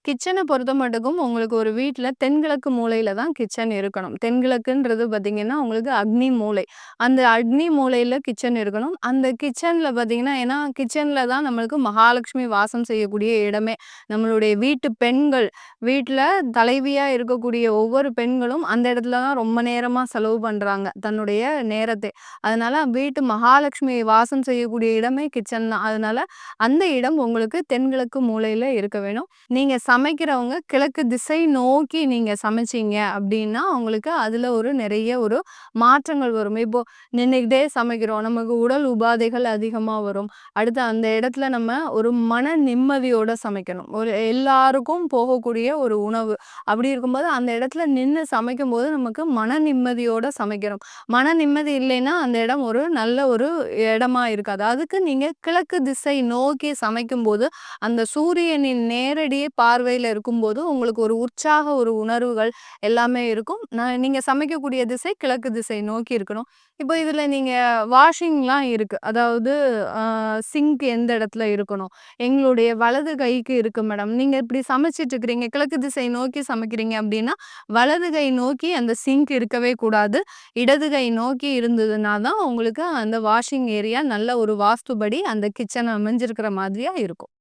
கிச்சன பொறுத்தமட்டுக்கும் உங்களுக்கு ஒரு வீட்ல தென்கிழக்கு மூலையில தான் கிச்சன் இருக்கணும். தென்கிழக்குன்றது பார்த்தீங்கன்னா, உங்களுக்கு அக்னி மூலை. அந்த அக்னி மூலையில கிச்சன் இருக்கணும். அந்த கிச்சன்ல பார்த்தீங்கன்னா, ஏன்னா கிச்சன்ல தான் நம்மளுக்கு மகாலட்சுமி வாசம் செய்யக்கூடிய இடமே. நம்மளுடைய வீட்டு பெண்கள், வீட்ல தலைவியா இருக்கக்கூடிய ஒவ்வொரு பெண்களும் அந்த இடத்துல தான் ரொம்ப நேரமா செலவு பண்றாங்க, தன்னுடைய நேரத்தை. அதனால வீட்டு மகாலட்சுமி வாசம் செய்யக்கூடிய இடமே கிச்சன் தான். அதனால அந்த இடம் உங்களுக்கு தென்கிழக்கு மூலையில இருக்க வேணும். நீங்க சமைக்கிறவங்க கிழக்கு திசை நோக்கி நீங்க சமைச்சீங்க அப்படின்னா, உங்களுக்கு அதுல நெறைய ஒரு மாற்றங்கள் வரும். இப்போ நின்னுக்கிட்டே சமைக்கிறோம். நமக்கு உடல் உபாதைகள் அதிகமா வரும். அடுத்து அந்த இடத்துல நம்ம ஒரு மன நிம்மதியோட சமைக்கணும். ஒரு எல்லாருக்கும் போகக்கூடிய ஒரு உணவு. அப்படி இருக்கும்போது அந்த இடத்துல நின்னு சமைக்கும்போது நமக்கு மன நிம்மதியோட சமைக்கணும். மன நிம்மதி இல்லைன்னா, அந்த இடம் ஒரு நல்ல ஒரு இடமா இருக்காது. அதுக்கு நீங்க கிழக்கு திசை நோக்கி சமைக்கும்போது, அந்த சூரியனின் நேரடி பார்வையில இருக்கும்போது, உங்களுக்கு ஒரு உற்சாக ஒரு உணர்வுகள் எல்லாமே இருக்கும். நீங்க சமைக்கக்கூடிய திசை கிழக்கு திசை நோக்கி இருக்கணும். இப்போ இதுல நீங்க வாஷிங்லாம் இருக்கு. அதாவது சிங்க் எந்த இடத்துல இருக்கணும்? எங்களுடைய வலது கைக்கு இருக்கு மேடம். நீங்க இப்படி சமைச்சிட்டு இருக்கிறீங்க, கிழக்கு திசை நோக்கி சமைக்கிறீங்க அப்படின்னா, வலது கை நோக்கி அந்த சிங்க் இருக்கவே கூடாது. இடது கை நோக்கி இருந்ததுனா தான் உங்களுக்கு அந்த வாஷிங் ஏரியா நல்ல ஒரு வாஸ்துபடி அந்த கிச்சன் அமைஞ்சிருக்கிற மாதிரியா இருக்கும்.